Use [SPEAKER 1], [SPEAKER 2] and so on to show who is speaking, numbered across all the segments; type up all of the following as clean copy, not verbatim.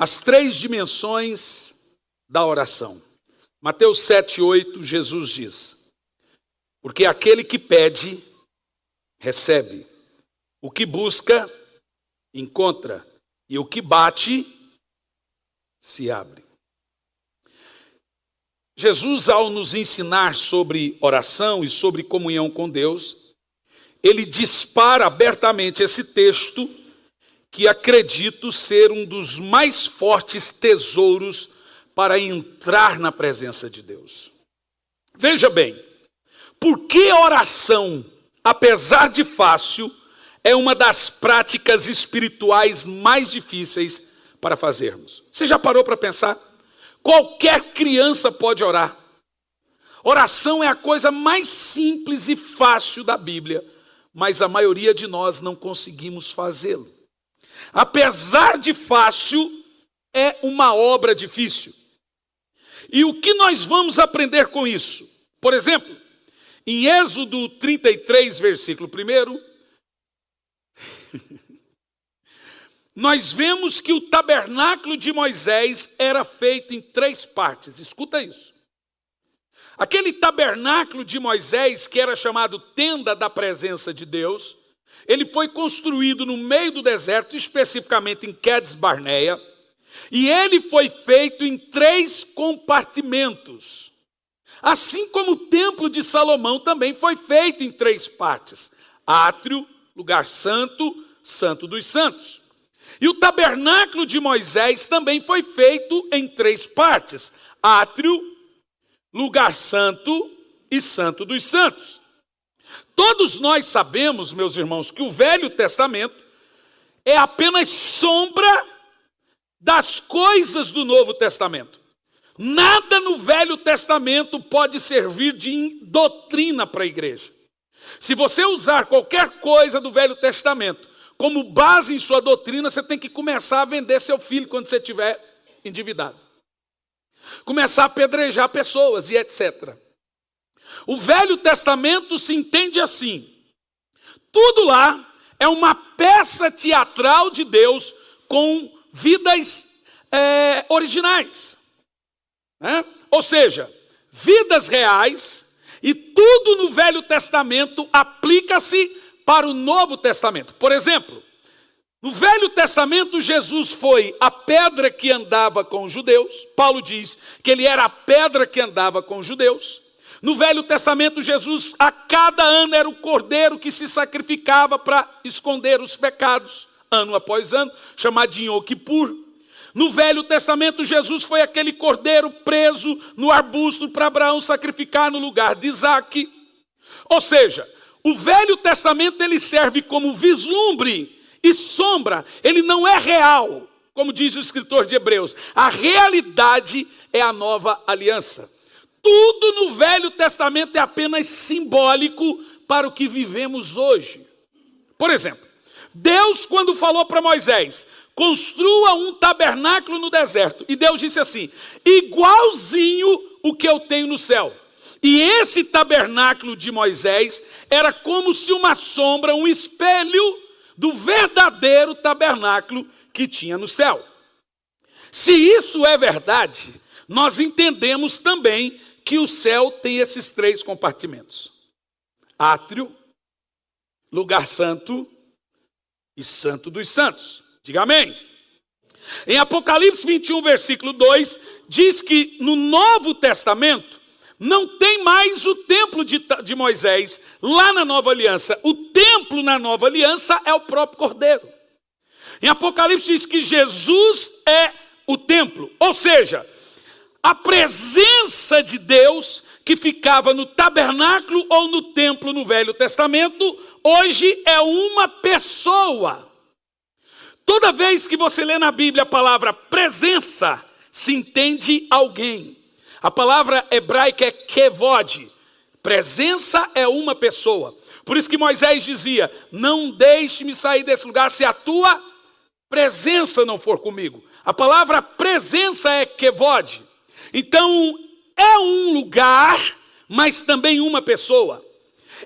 [SPEAKER 1] as 3 dimensões da oração. Mateus 7:8, Jesus diz: porque aquele que pede, recebe. O que busca, encontra. E o que bate, se abre. Jesus, ao nos ensinar sobre oração e sobre comunhão com Deus, ele dispara abertamente esse texto que acredito ser um dos mais fortes tesouros para entrar na presença de Deus. Veja bem, por que a oração, apesar de fácil, é uma das práticas espirituais mais difíceis para fazermos? Você já parou para pensar? Qualquer criança pode orar. Oração é a coisa mais simples e fácil da Bíblia, mas a maioria de nós não conseguimos fazê-lo. Apesar de fácil, é uma obra difícil. E o que nós vamos aprender com isso? Por exemplo, em Êxodo 33, versículo 1, nós vemos que o tabernáculo de Moisés era feito em 3 partes. Escuta isso. Aquele tabernáculo de Moisés, que era chamado tenda da presença de Deus, ele foi construído no meio do deserto, especificamente em Quedes Barneia, e ele foi feito em 3 compartimentos. Assim como o templo de Salomão também foi feito em 3 partes: átrio, lugar santo, santo dos santos. E o tabernáculo de Moisés também foi feito em 3 partes: átrio, lugar santo e santo dos santos. Todos nós sabemos, meus irmãos, que o Velho Testamento é apenas sombra das coisas do Novo Testamento. Nada no Velho Testamento pode servir de doutrina para a igreja. Se você usar qualquer coisa do Velho Testamento como base em sua doutrina, você tem que começar a vender seu filho quando você estiver endividado. Começar a apedrejar pessoas e etc. O Velho Testamento se entende assim: tudo lá é uma peça teatral de Deus com vidas originais. Ou seja, vidas reais, e tudo no Velho Testamento aplica-se para o Novo Testamento. Por exemplo, no Velho Testamento, Jesus foi a pedra que andava com os judeus. Paulo diz que ele era a pedra que andava com os judeus. No Velho Testamento, Jesus, a cada ano, era o cordeiro que se sacrificava para esconder os pecados, ano após ano, chamado de Yom Kippur. No Velho Testamento, Jesus foi aquele cordeiro preso no arbusto para Abraão sacrificar no lugar de Isaque. Ou seja, o Velho Testamento ele serve como vislumbre e sombra, ele não é real, como diz o escritor de Hebreus. A realidade é a nova aliança. Tudo no Velho Testamento é apenas simbólico para o que vivemos hoje. Por exemplo, Deus, quando falou para Moisés: construa um tabernáculo no deserto, e Deus disse assim: igualzinho o que eu tenho no céu. E esse tabernáculo de Moisés era como se uma sombra, um espelho do verdadeiro tabernáculo que tinha no céu. Se isso é verdade, nós entendemos também que o céu tem esses 3 compartimentos: átrio, lugar santo e santo dos santos. Diga amém. Em Apocalipse 21, versículo 2, diz que no Novo Testamento não tem mais o templo de Moisés lá na Nova Aliança. O templo na Nova Aliança é o próprio Cordeiro. Em Apocalipse diz que Jesus é o templo, ou seja, a presença de Deus que ficava no tabernáculo ou no templo no Velho Testamento, hoje é uma pessoa. Toda vez que você lê na Bíblia a palavra presença, se entende alguém. A palavra hebraica é kevod. Presença é uma pessoa. Por isso que Moisés dizia: não deixe-me sair desse lugar se a tua presença não for comigo. A palavra presença é kevod. Então, é um lugar, mas também uma pessoa.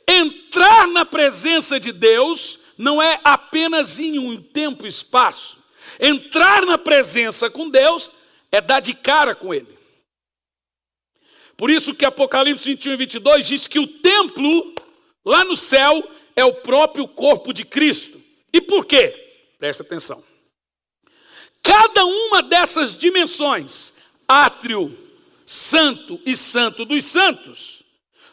[SPEAKER 1] Entrar na presença de Deus não é apenas em um tempo e espaço. Entrar na presença com Deus é dar de cara com Ele. Por isso que Apocalipse 21 e 22 diz que o templo lá no céu é o próprio corpo de Cristo. E por quê? Presta atenção. Cada uma dessas dimensões, átrio, santo e santo dos santos,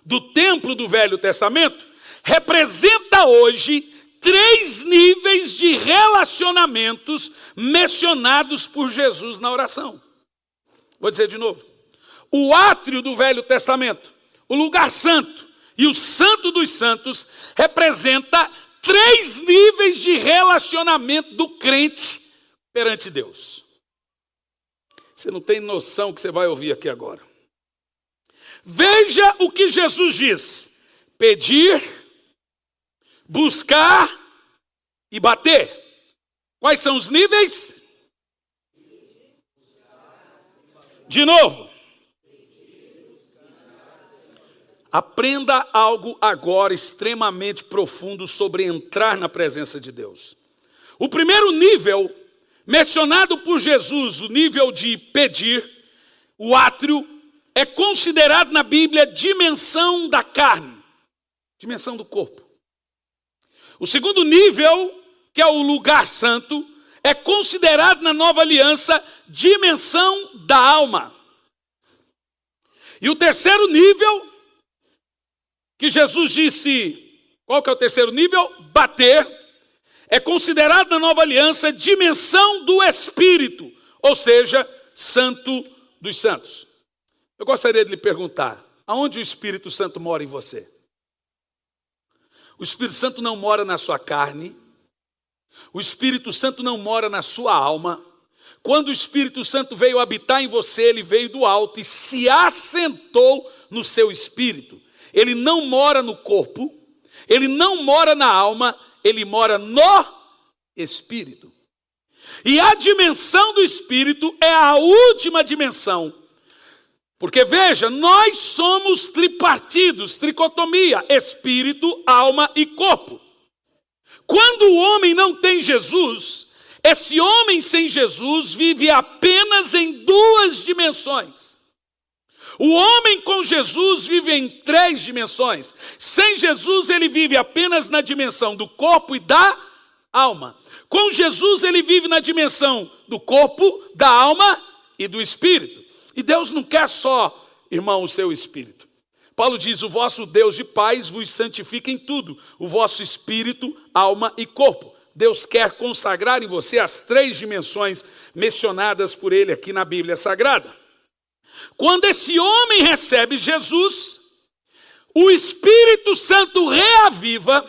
[SPEAKER 1] do templo do Velho Testamento, representa hoje 3 níveis de relacionamentos mencionados por Jesus na oração. Vou dizer de novo. O átrio do Velho Testamento, o lugar santo e o santo dos santos representa 3 níveis de relacionamento do crente perante Deus. Você não tem noção do que você vai ouvir aqui agora. Veja o que Jesus diz: pedir, buscar e bater. Quais são os níveis? De novo. Aprenda algo agora extremamente profundo sobre entrar na presença de Deus. O primeiro nível, mencionado por Jesus, o nível de pedir, o átrio, é considerado na Bíblia dimensão da carne, dimensão do corpo. O segundo nível, que é o lugar santo, é considerado na Nova Aliança dimensão da alma. E o terceiro nível, que Jesus disse, qual que é o terceiro nível? Bater, é considerado na Nova Aliança dimensão do Espírito, ou seja, santo dos santos. Eu gostaria de lhe perguntar, aonde o Espírito Santo mora em você? O Espírito Santo não mora na sua carne, o Espírito Santo não mora na sua alma. Quando o Espírito Santo veio habitar em você, ele veio do alto e se assentou no seu espírito. Ele não mora no corpo, ele não mora na alma, ele mora no espírito. E a dimensão do espírito é a última dimensão. Porque veja, nós somos tripartidos, tricotomia, espírito, alma e corpo. Quando o homem não tem Jesus, esse homem sem Jesus vive apenas em 2 dimensões. O homem com Jesus vive em 3 dimensões. Sem Jesus ele vive apenas na dimensão do corpo e da alma. Com Jesus ele vive na dimensão do corpo, da alma e do espírito. E Deus não quer só, irmão, o seu espírito. Paulo diz, o vosso Deus de paz vos santifica em tudo. O vosso espírito, alma e corpo. Deus quer consagrar em você as 3 dimensões mencionadas por ele aqui na Bíblia Sagrada. Quando esse homem recebe Jesus, o Espírito Santo reaviva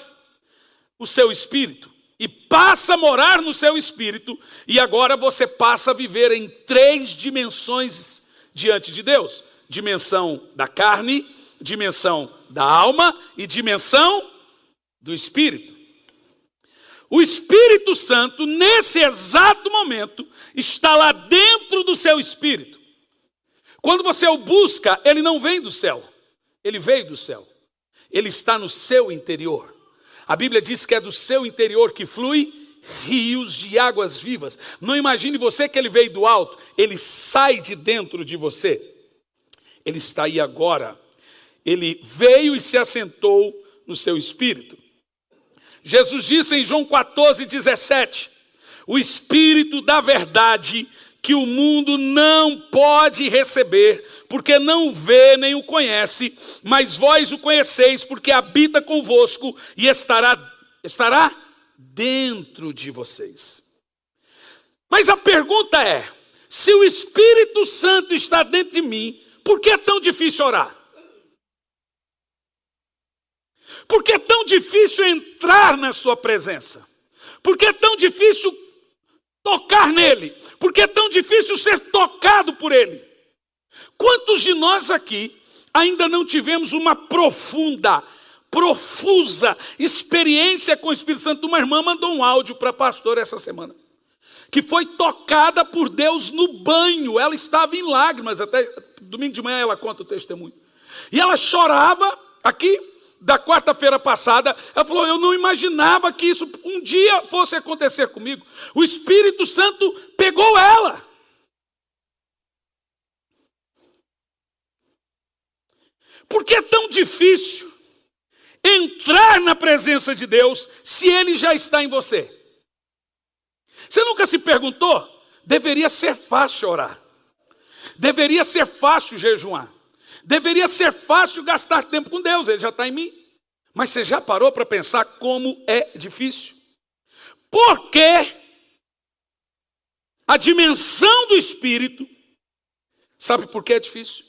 [SPEAKER 1] o seu espírito e passa a morar no seu espírito, e agora você passa a viver em 3 dimensões diante de Deus: dimensão da carne, dimensão da alma e dimensão do espírito. O Espírito Santo, nesse exato momento, está lá dentro do seu espírito. Quando você o busca, ele não vem do céu, ele veio do céu. Ele está no seu interior. A Bíblia diz que é do seu interior que flui rios de águas vivas. Não imagine você que ele veio do alto, ele sai de dentro de você. Ele está aí agora. Ele veio e se assentou no seu espírito. Jesus disse em João 14:17, o Espírito da verdade que o mundo não pode receber, porque não o vê nem o conhece, mas vós o conheceis, porque habita convosco e estará dentro de vocês. Mas a pergunta é, se o Espírito Santo está dentro de mim, por que é tão difícil orar? Por que é tão difícil entrar na sua presença? Por que é tão difícil tocar nele? Por que é tão difícil ser tocado por ele? Quantos de nós aqui ainda não tivemos uma profusa experiência com o Espírito Santo? Uma irmã mandou um áudio para a pastora essa semana, que foi tocada por Deus no banho. Ela estava em lágrimas, até domingo de manhã ela conta o testemunho. E ela chorava aqui, da quarta-feira passada, ela falou, eu não imaginava que isso um dia fosse acontecer comigo. O Espírito Santo pegou ela. Por que é tão difícil entrar na presença de Deus se Ele já está em você? Você nunca se perguntou? Deveria ser fácil orar. Deveria ser fácil jejuar. Deveria ser fácil gastar tempo com Deus, Ele já está em mim. Mas você já parou para pensar como é difícil? Porque a dimensão do Espírito, sabe por que é difícil?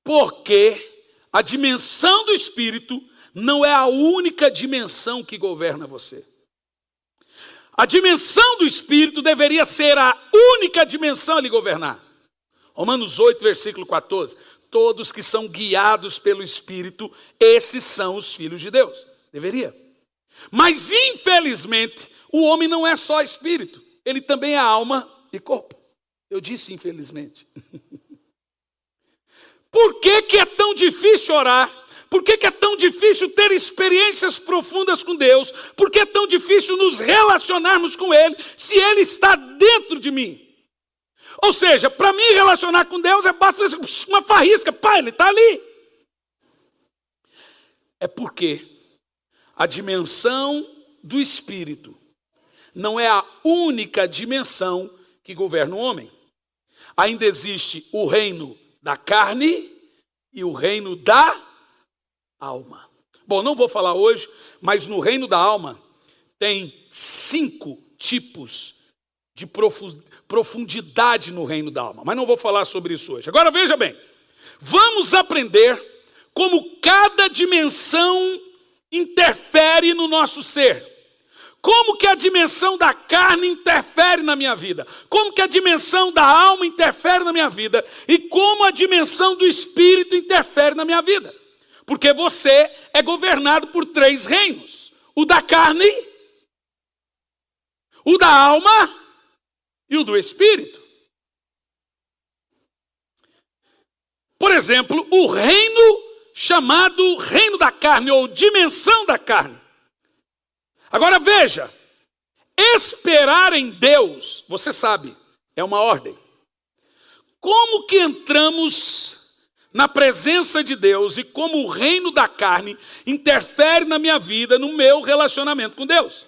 [SPEAKER 1] Porque a dimensão do Espírito não é a única dimensão que governa você. A dimensão do Espírito deveria ser a única dimensão a lhe governar. Romanos 8, versículo 14. Todos que são guiados pelo Espírito, esses são os filhos de Deus. Deveria. Mas, infelizmente, o homem não é só espírito. Ele também é alma e corpo. Eu disse infelizmente. Por que é tão difícil orar? Por que é tão difícil ter experiências profundas com Deus? Por que é tão difícil nos relacionarmos com Ele, se Ele está dentro de mim? Ou seja, para mim relacionar com Deus basta uma faísca. Pai, Ele está ali. É porque a dimensão do Espírito não é a única dimensão que governa o homem. Ainda existe o reino da carne e o reino da alma. Bom, não vou falar hoje, mas no reino da alma tem 5 tipos de profundidade no reino da alma. Mas não vou falar sobre isso hoje. Agora veja bem, vamos aprender como cada dimensão interfere no nosso ser. Como que a dimensão da carne interfere na minha vida? Como que a dimensão da alma interfere na minha vida? E como a dimensão do espírito interfere na minha vida? Porque você é governado por 3 reinos. O da carne, o da alma e o do espírito. Por exemplo, o reino chamado reino da carne ou dimensão da carne. Agora veja, esperar em Deus, você sabe, é uma ordem. Como que entramos na presença de Deus e como o reino da carne interfere na minha vida, no meu relacionamento com Deus?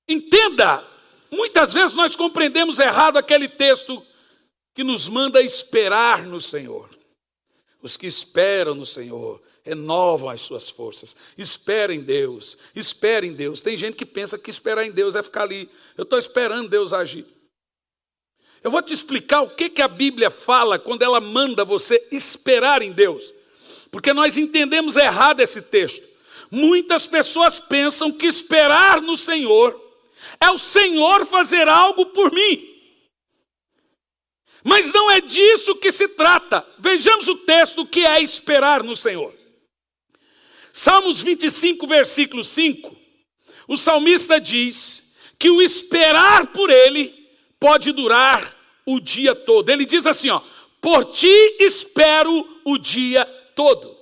[SPEAKER 1] Entenda, muitas vezes nós compreendemos errado aquele texto que nos manda esperar no Senhor. Os que esperam no Senhor renovam as suas forças. Espera em Deus, espera em Deus. Tem gente que pensa que esperar em Deus é ficar ali. Eu estou esperando Deus agir. Eu vou te explicar o que a Bíblia fala quando ela manda você esperar em Deus. Porque nós entendemos errado esse texto. Muitas pessoas pensam que esperar no Senhor é o Senhor fazer algo por mim. Mas não é disso que se trata. Vejamos o texto que é esperar no Senhor. Salmos 25, versículo 5. O salmista diz que o esperar por Ele pode durar o dia todo. Ele diz assim, por ti espero o dia todo.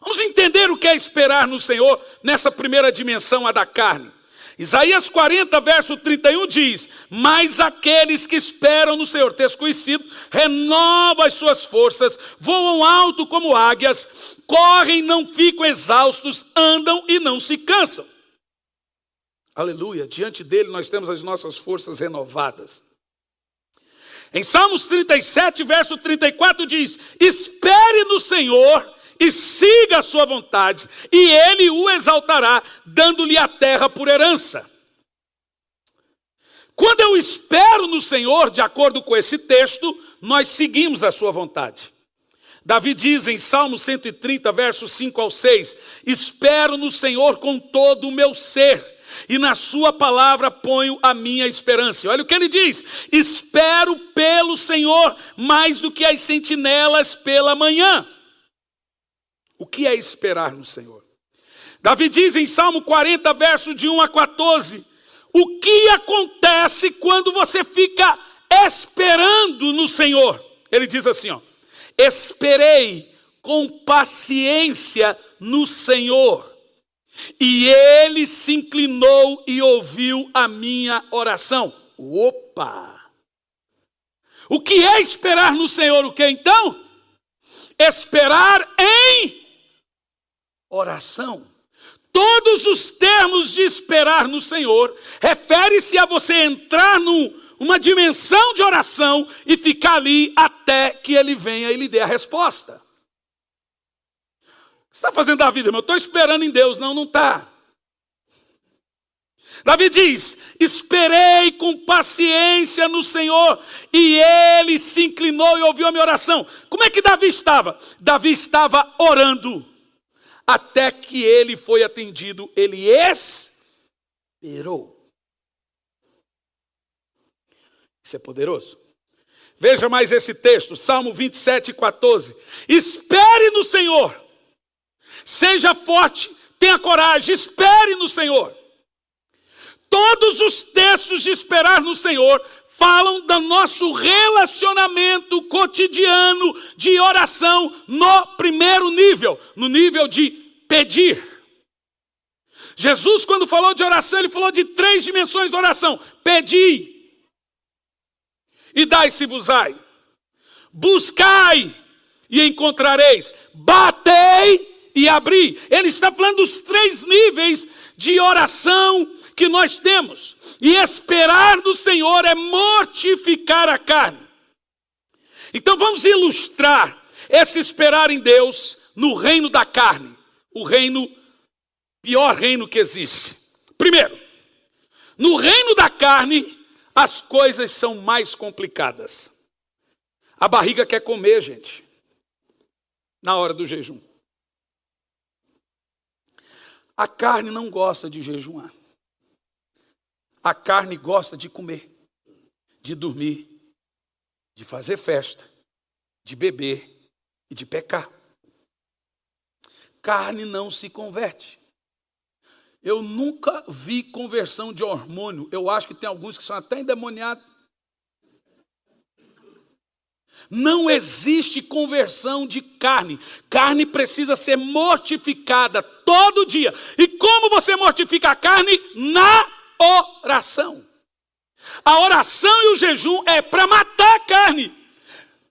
[SPEAKER 1] Vamos entender o que é esperar no Senhor nessa primeira dimensão, a da carne. Isaías 40, verso 31 diz, mas aqueles que esperam no Senhor, texto conhecido, renovam as suas forças, voam alto como águias, correm e não ficam exaustos, andam e não se cansam. Aleluia, diante dele nós temos as nossas forças renovadas. Em Salmos 37, verso 34 diz, espere no Senhor e siga a sua vontade, e Ele o exaltará, dando-lhe a terra por herança. Quando eu espero no Senhor, de acordo com esse texto, nós seguimos a sua vontade. Davi diz em Salmo 130, versos 5 ao 6, espero no Senhor com todo o meu ser, e na sua palavra ponho a minha esperança. Olha o que ele diz, espero pelo Senhor mais do que as sentinelas pela manhã. O que é esperar no Senhor? Davi diz em Salmo 40, verso de 1 a 14, o que acontece quando você fica esperando no Senhor? Ele diz assim, esperei com paciência no Senhor, e ele se inclinou e ouviu a minha oração. Opa! O que é esperar no Senhor? O que então? Esperar em oração. Todos os termos de esperar no Senhor refere-se a você entrar numa dimensão de oração e ficar ali até que ele venha e lhe dê a resposta. Você está fazendo da vida, irmão? Eu estou esperando em Deus. Não, não está. Davi diz, esperei com paciência no Senhor, e ele se inclinou e ouviu a minha oração. Como é que Davi estava? Davi estava orando, até que ele foi atendido. Ele esperou. Isso é poderoso. Veja mais esse texto, Salmo 27:14. Espere no Senhor. Seja forte, tenha coragem, espere no Senhor. Todos os textos de esperar no Senhor falam do nosso relacionamento cotidiano de oração no primeiro nível, no nível de pedir. Jesus, quando falou de oração, ele falou de 3 dimensões de oração. Pedi, e dai-se-vos-ai. Buscai, e encontrareis. Batei, e abri. Ele está falando dos 3 níveis de oração que nós temos. E esperar no Senhor é mortificar a carne. Então vamos ilustrar esse esperar em Deus no reino da carne. O reino, pior reino que existe. Primeiro, no reino da carne, as coisas são mais complicadas. A barriga quer comer, gente, na hora do jejum. A carne não gosta de jejuar. A carne gosta de comer, de dormir, de fazer festa, de beber e de pecar. Carne não se converte. Eu nunca vi conversão de hormônio. Eu acho que tem alguns que são até endemoniados. Não existe conversão de carne. Carne precisa ser mortificada todo dia. E como você mortifica a carne? Na oração. A oração e o jejum é para matar a carne.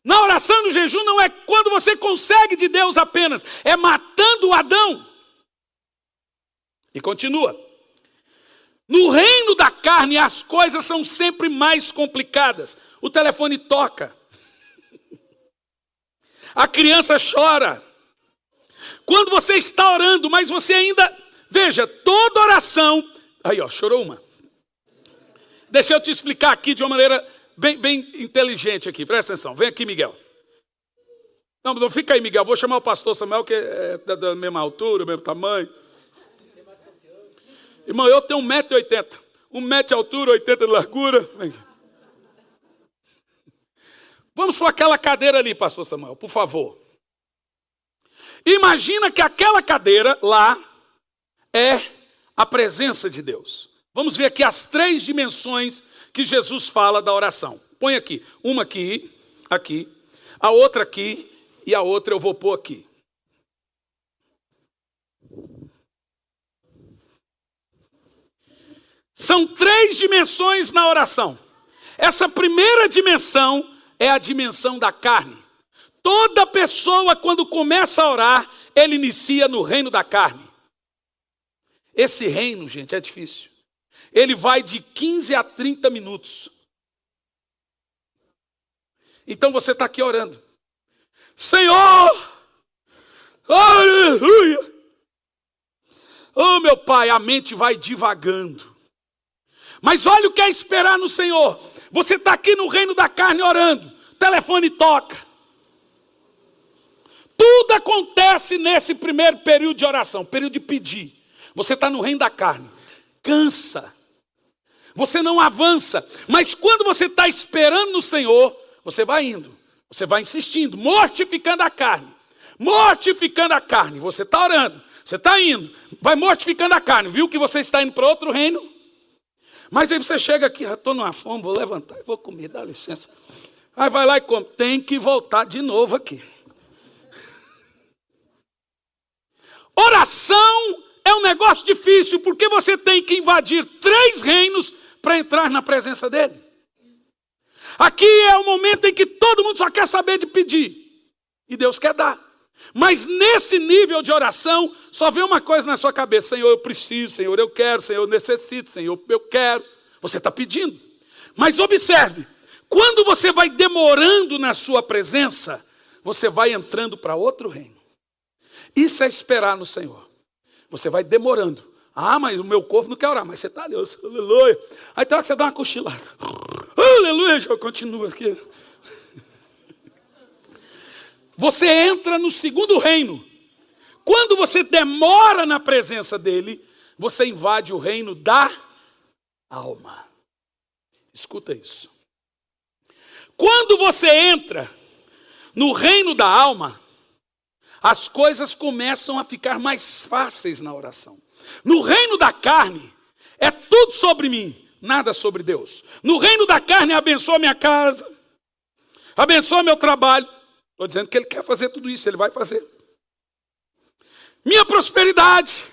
[SPEAKER 1] Na oração e no jejum não é quando você consegue de Deus apenas. É matando o Adão. E continua. No reino da carne as coisas são sempre mais complicadas. O telefone toca. A criança chora. Quando você está orando, mas você ainda... Veja, toda oração... Aí, ó, chorou uma. Deixa eu te explicar aqui de uma maneira bem inteligente aqui. Presta atenção. Vem aqui, Miguel. Não, fica aí, Miguel. Vou chamar o pastor Samuel, que é da mesma altura, mesmo tamanho. Irmão, eu tenho 1,80 m. 1 metro de altura, 80 de largura. Vem. Vamos para aquela cadeira ali, pastor Samuel, por favor. Imagina que aquela cadeira lá é a presença de Deus. Vamos ver aqui as 3 dimensões que Jesus fala da oração. Põe aqui, uma aqui, a outra aqui e a outra eu vou pôr aqui. São 3 dimensões na oração. Essa primeira dimensão é a dimensão da carne. Toda pessoa, quando começa a orar, ele inicia no reino da carne. Esse reino, gente, é difícil. Ele vai de 15 a 30 minutos. Então você está aqui orando. Senhor! Aleluia! Oh, meu Pai, a mente vai divagando. Mas olha o que é esperar no Senhor. Você está aqui no reino da carne orando. O telefone toca. Tudo acontece nesse primeiro período de oração, período de pedir. Você está no reino da carne. Cansa. Você não avança. Mas quando você está esperando no Senhor, você vai indo. Você vai insistindo, mortificando a carne. Mortificando a carne. Você está orando. Você está indo. Vai mortificando a carne. Viu que você está indo para outro reino? Mas aí você chega aqui, estou numa fome, vou levantar e vou comer, dá licença. Aí vai lá e come. Tem que voltar de novo aqui. Oração é um negócio difícil, porque você tem que invadir 3 reinos para entrar na presença dele. Aqui é o momento em que todo mundo só quer saber de pedir. E Deus quer dar. Mas nesse nível de oração, só vem uma coisa na sua cabeça: Senhor, eu preciso, Senhor, eu quero, Senhor, eu necessito, Senhor, eu quero. Você está pedindo. Mas observe, quando você vai demorando na sua presença, você vai entrando para outro reino. Isso é esperar no Senhor. Você vai demorando. Ah, mas o meu corpo não quer orar, mas você está ali, aleluia. Aí tem hora que você dá uma cochilada. Aleluia, já continua aqui. Você entra no segundo reino. Quando você demora na presença dele, você invade o reino da alma. Escuta isso. Quando você entra no reino da alma, as coisas começam a ficar mais fáceis na oração. No reino da carne, é tudo sobre mim, nada sobre Deus. No reino da carne, abençoa minha casa, abençoa meu trabalho. Estou dizendo que ele quer fazer tudo isso, ele vai fazer. Minha prosperidade,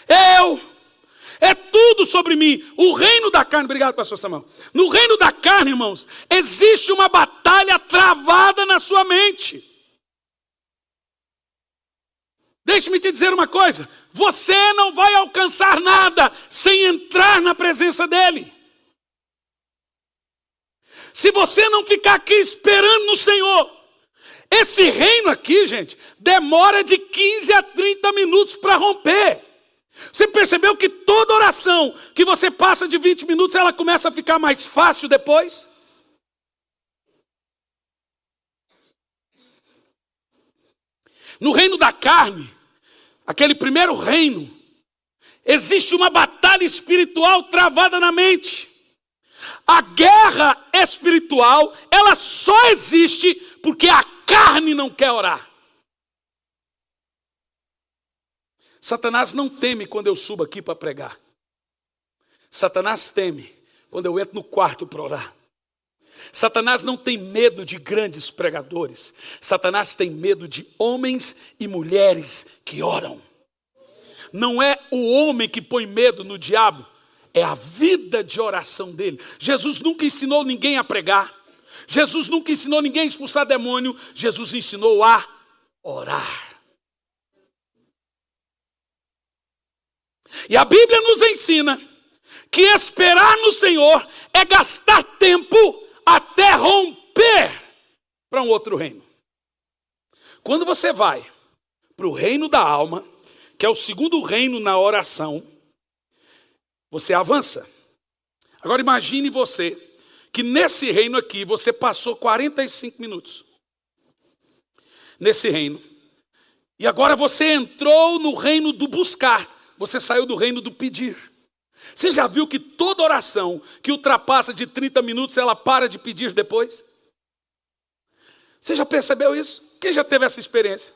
[SPEAKER 1] é tudo sobre mim. O reino da carne, obrigado, pastor Samuel. No reino da carne, irmãos, existe uma batalha travada na sua mente. Deixe-me te dizer uma coisa: você não vai alcançar nada sem entrar na presença dele. Se você não ficar aqui esperando no Senhor, esse reino aqui, gente, demora de 15 a 30 minutos para romper. Você percebeu que toda oração que você passa de 20 minutos, ela começa a ficar mais fácil depois? No reino da carne, aquele primeiro reino, existe uma batalha espiritual travada na mente. A guerra espiritual, ela só existe porque a carne não quer orar. Satanás não teme quando eu subo aqui para pregar. Satanás teme quando eu entro no quarto para orar. Satanás não tem medo de grandes pregadores. Satanás tem medo de homens e mulheres que oram. Não é o homem que põe medo no diabo, é a vida de oração dele. Jesus nunca ensinou ninguém a pregar. Jesus nunca ensinou ninguém a expulsar demônio. Jesus ensinou a orar. E a Bíblia nos ensina que esperar no Senhor é gastar tempo até romper para um outro reino. Quando você vai para o reino da alma, que é o segundo reino na oração, você avança. Agora imagine você que nesse reino aqui você passou 45 minutos. Nesse reino. E agora você entrou no reino do buscar. Você saiu do reino do pedir. Você já viu que toda oração que ultrapassa de 30 minutos, ela para de pedir depois? Você já percebeu isso? Quem já teve essa experiência?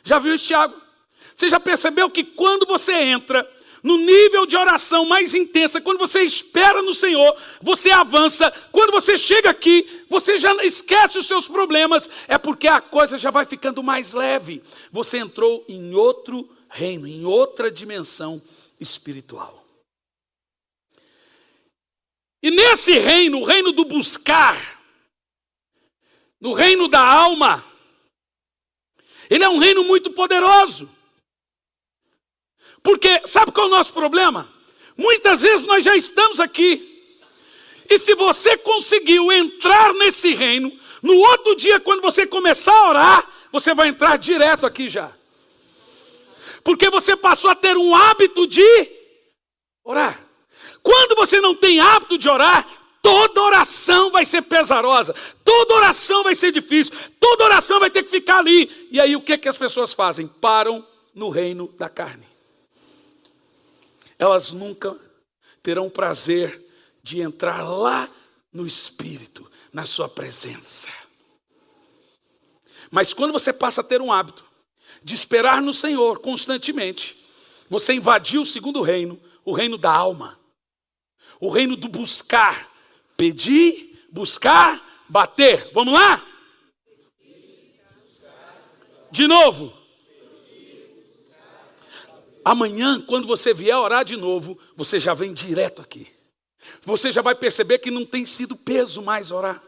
[SPEAKER 1] Já viu isso, Tiago? Você já percebeu que quando você entra no nível de oração mais intensa, quando você espera no Senhor, você avança. Quando você chega aqui, você já esquece os seus problemas. É porque a coisa já vai ficando mais leve. Você entrou em outro reino, em outra dimensão espiritual. E nesse reino, o reino do buscar, no reino da alma, ele é um reino muito poderoso. Porque, sabe qual é o nosso problema? Muitas vezes nós já estamos aqui. E se você conseguiu entrar nesse reino, no outro dia, quando você começar a orar, você vai entrar direto aqui já. Porque você passou a ter um hábito de orar. Quando você não tem hábito de orar, toda oração vai ser pesarosa, toda oração vai ser difícil, toda oração vai ter que ficar ali. E aí o que as pessoas fazem? Param no reino da carne. Elas nunca terão prazer de entrar lá no Espírito, na sua presença. Mas quando você passa a ter um hábito de esperar no Senhor constantemente, você invadiu o segundo reino, o reino da alma. O reino do buscar. Pedir, buscar, bater. Vamos lá? De novo. Amanhã, quando você vier orar de novo, você já vem direto aqui. Você já vai perceber que não tem sido peso mais orar.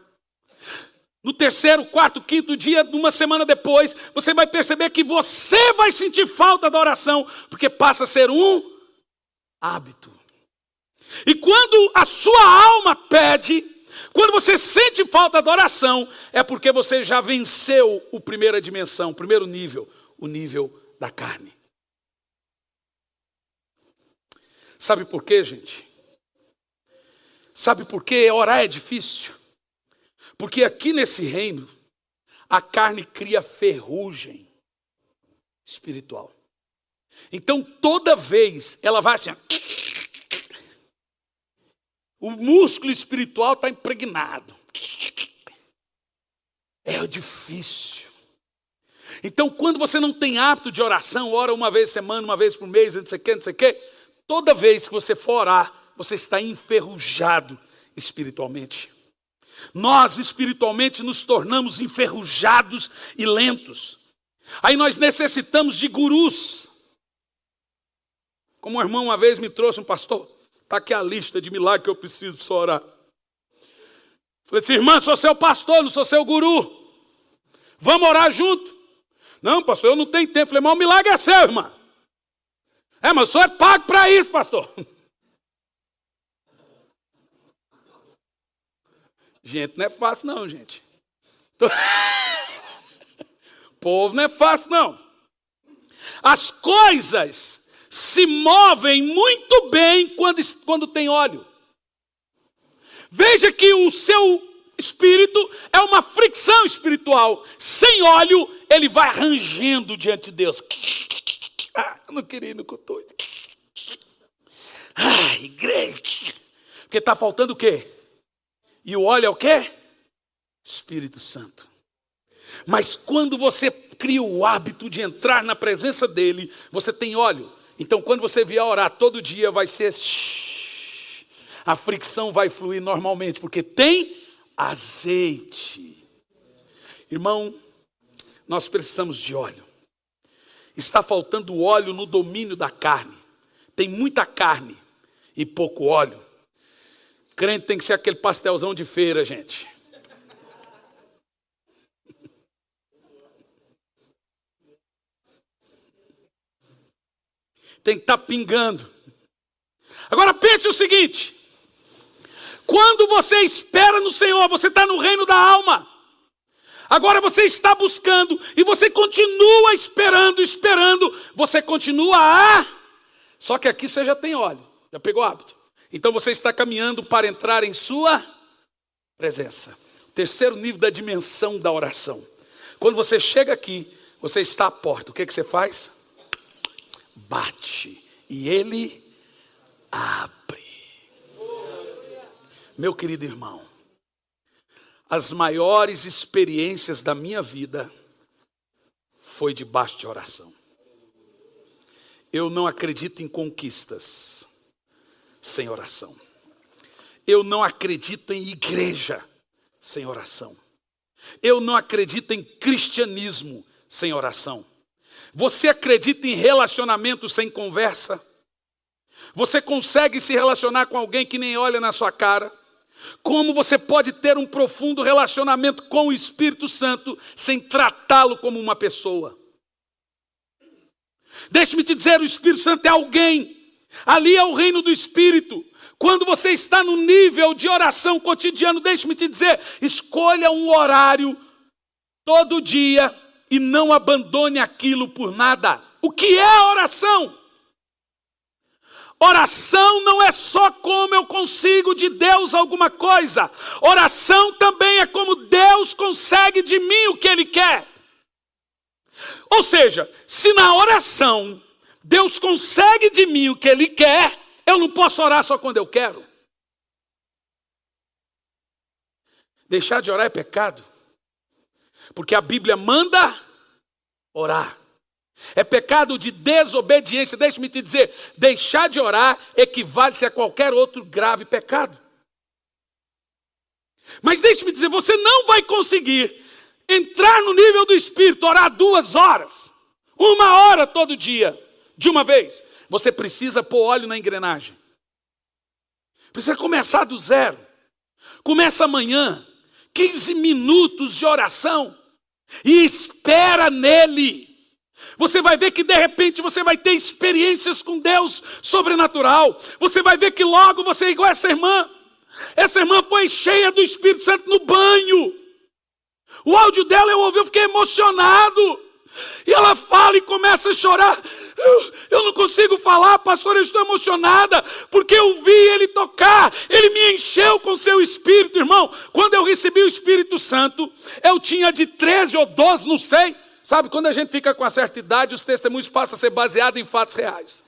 [SPEAKER 1] No terceiro, quarto, quinto dia, uma semana depois, você vai perceber que você vai sentir falta da oração, porque passa a ser um hábito. E quando a sua alma pede, quando você sente falta da oração, é porque você já venceu a primeira dimensão, o primeiro nível, o nível da carne. Sabe por quê, gente? Sabe por que orar é difícil? Porque aqui nesse reino, a carne cria ferrugem espiritual. Então, toda vez, ela vai assim, o músculo espiritual está impregnado. É difícil. Então, quando você não tem hábito de oração, ora uma vez por semana, uma vez por mês, não sei o quê, toda vez que você for orar, você está enferrujado espiritualmente. Nós espiritualmente nos tornamos enferrujados e lentos. Aí nós necessitamos de gurus. Como um irmão uma vez me trouxe, um pastor, está aqui a lista de milagres que eu preciso para orar. Falei assim, irmã, sou seu pastor, não sou seu guru. Vamos orar junto? Não, pastor, eu não tenho tempo. Falei, mas o milagre é seu, irmã. Mas o senhor é pago para isso, pastor. Gente, não é fácil não, gente. Povo não é fácil não. As coisas se movem muito bem quando tem óleo. Veja que o seu espírito é uma fricção espiritual. Sem óleo, ele vai rangendo diante de Deus. Eu não queria ir no culto. Igreja. Porque está faltando o quê? E o óleo é o quê? Espírito Santo. Mas quando você cria o hábito de entrar na presença dele, você tem óleo. Então quando você vier orar todo dia, vai ser... A fricção vai fluir normalmente, porque tem azeite. Irmão, nós precisamos de óleo. Está faltando óleo no domínio da carne. Tem muita carne e pouco óleo. Crente tem que ser aquele pastelzão de feira, gente. Tem que estar pingando. Agora pense o seguinte. Quando você espera no Senhor, você está no reino da alma. Agora você está buscando e você continua esperando. Você continua Só que aqui você já tem óleo. Já pegou hábito. Então você está caminhando para entrar em sua presença. Terceiro nível da dimensão da oração. Quando você chega aqui, você está à porta. O que você faz? Bate. E ele abre. Meu querido irmão, as maiores experiências da minha vida foi debaixo de oração. Eu não acredito em conquistas sem oração. Eu não acredito em igreja sem oração. Eu não acredito em cristianismo sem oração. Você acredita em relacionamento sem conversa? Você consegue se relacionar com alguém que nem olha na sua cara? Como você pode ter um profundo relacionamento com o Espírito Santo sem tratá-lo como uma pessoa? Deixe-me te dizer, o Espírito Santo é alguém. Ali é o reino do Espírito. Quando você está no nível de oração cotidiano, deixe-me te dizer, escolha um horário todo dia e não abandone aquilo por nada. O que é a oração? Oração não é só como eu consigo de Deus alguma coisa. Oração também é como Deus consegue de mim o que Ele quer. Ou seja, se na oração Deus consegue de mim o que Ele quer, eu não posso orar só quando eu quero. Deixar de orar é pecado. Porque a Bíblia manda orar. É pecado de desobediência. Deixe-me te dizer, deixar de orar equivale-se a qualquer outro grave pecado. Mas deixe-me dizer, você não vai conseguir entrar no nível do Espírito, orar 2 horas, 1 hora todo dia, de uma vez. Você precisa pôr óleo na engrenagem. Precisa começar do zero. Começa amanhã, 15 minutos de oração e espera nele. Você vai ver que de repente você vai ter experiências com Deus sobrenatural. Você vai ver que logo você é igual essa irmã. Essa irmã foi cheia do Espírito Santo no banho. O áudio dela eu ouvi, eu fiquei emocionado. E ela fala e começa a chorar. Eu não consigo falar, pastor, eu estou emocionada, porque eu vi ele tocar, ele me encheu com seu Espírito, irmão. Quando eu recebi o Espírito Santo, eu tinha de 13 ou 12, não sei. Sabe, quando a gente fica com uma certa idade, os testemunhos passam a ser baseados em fatos reais.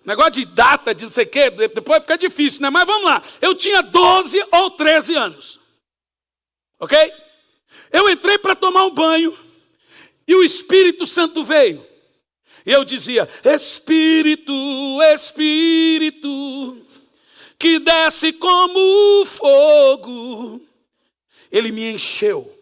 [SPEAKER 1] Negócio de data, de não sei o quê, depois fica difícil, né? Mas vamos lá, eu tinha 12 ou 13 anos, ok? Eu entrei para tomar um banho e o Espírito Santo veio. E eu dizia, Espírito, Espírito, que desce como fogo. Ele me encheu.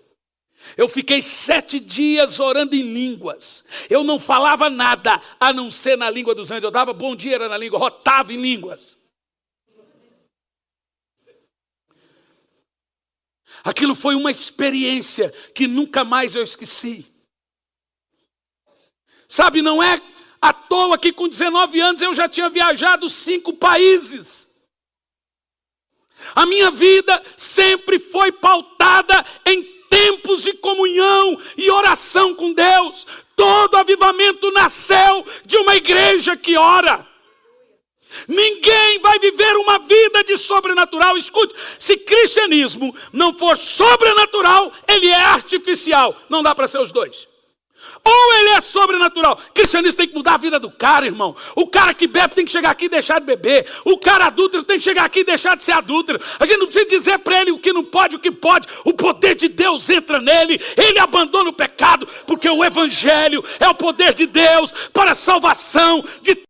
[SPEAKER 1] Eu fiquei 7 dias orando em línguas. Eu não falava nada, a não ser na língua dos anjos. Eu dava bom dia, era na língua, rotava em línguas. Aquilo foi uma experiência que nunca mais eu esqueci. Sabe, não é à toa que com 19 anos eu já tinha viajado 5 países. A minha vida sempre foi pautada em tempos de comunhão e oração com Deus. Todo avivamento nasceu de uma igreja que ora. Ninguém vai viver uma vida de sobrenatural. Escute, se cristianismo não for sobrenatural, ele é artificial. Não dá para ser os dois. Ou ele é sobrenatural. Cristianismo tem que mudar a vida do cara, irmão. O cara que bebe tem que chegar aqui e deixar de beber. O cara adúltero tem que chegar aqui e deixar de ser adúltero. A gente não precisa dizer para ele o que não pode, o que pode. O poder de Deus entra nele. Ele abandona o pecado, porque o evangelho é o poder de Deus para a salvação de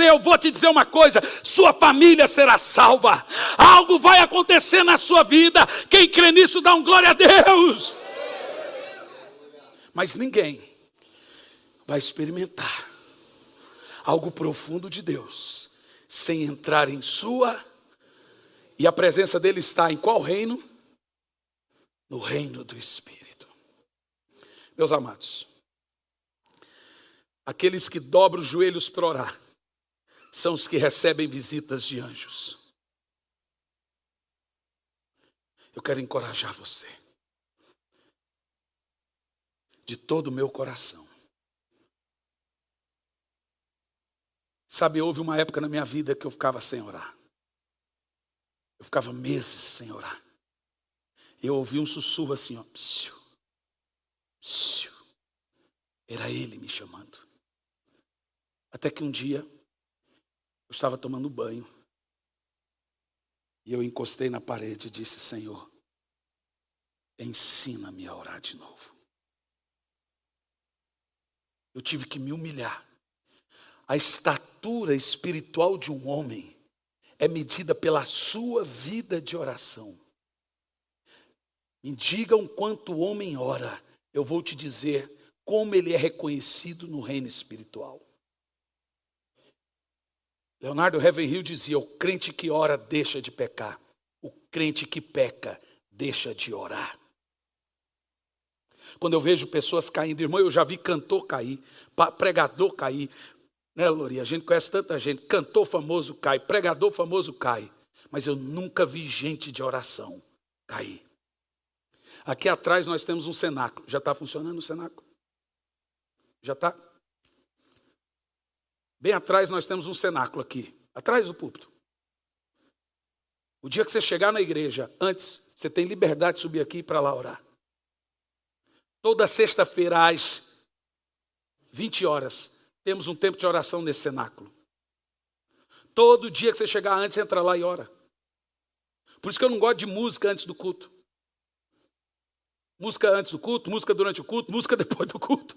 [SPEAKER 1] eu vou te dizer uma coisa, sua família será salva, algo vai acontecer na sua vida, quem crê nisso dá um glória a Deus. Mas ninguém vai experimentar algo profundo de Deus, sem entrar em sua, e a presença dele está em qual reino? No reino do Espírito. Meus amados, aqueles que dobram os joelhos para orar, são os que recebem visitas de anjos. Eu quero encorajar você, de todo o meu coração. Sabe, houve uma época na minha vida que eu ficava sem orar. Eu ficava meses sem orar. Eu ouvi um sussurro assim, ó, psiu, psiu. Era ele me chamando. Até que um dia, eu estava tomando banho. E eu encostei na parede e disse, Senhor, ensina-me a orar de novo. Eu tive que me humilhar. A estatura espiritual de um homem é medida pela sua vida de oração. Me digam quanto o homem ora, eu vou te dizer como ele é reconhecido no reino espiritual. Leonardo Ravenhill dizia, o crente que ora deixa de pecar. O crente que peca deixa de orar. Quando eu vejo pessoas caindo, irmão, eu já vi cantor cair, pregador cair, né, Lori? A gente conhece tanta gente, cantor famoso cai, pregador famoso cai, mas eu nunca vi gente de oração cair. Aqui atrás nós temos um cenáculo. Já está funcionando o cenáculo? Já está? Bem atrás nós temos um cenáculo aqui, atrás do púlpito. O dia que você chegar na igreja, antes, você tem liberdade de subir aqui para lá orar. Toda sexta-feira às 20 horas, temos um tempo de oração nesse cenáculo. Todo dia que você chegar antes, entra lá e ora. Por isso que eu não gosto de música antes do culto. Música antes do culto, música durante o culto, música depois do culto.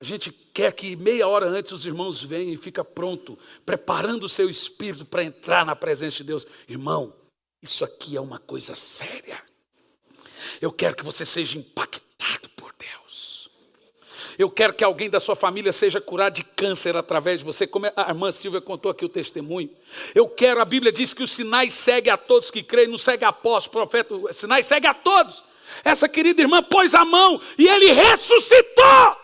[SPEAKER 1] A gente quer que meia hora antes os irmãos venham e fiquem pronto, preparando o seu espírito para entrar na presença de Deus. Irmão, isso aqui é uma coisa séria. Eu quero que você seja impactado por Deus. Eu quero que alguém da sua família seja curado de câncer através de você, como a irmã Silvia contou aqui o testemunho. A Bíblia diz que os sinais seguem a todos que creem, não segue a apóstolo, profeta, os sinais seguem a todos. Essa querida irmã pôs a mão e ele ressuscitou.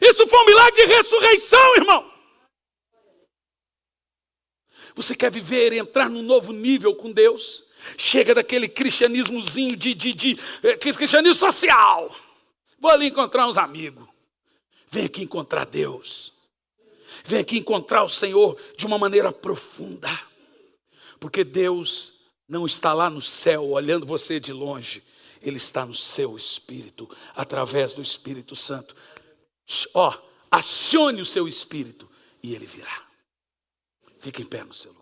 [SPEAKER 1] Isso foi um milagre de ressurreição, irmão. Você quer viver e entrar num novo nível com Deus? Chega daquele cristianismozinho cristianismo social. Vou ali encontrar uns amigos. Vem aqui encontrar Deus. Vem aqui encontrar o Senhor de uma maneira profunda. Porque Deus não está lá no céu olhando você de longe. Ele está no seu espírito, através do Espírito Santo. Acione o seu espírito e ele virá. Fique em pé no seu lugar.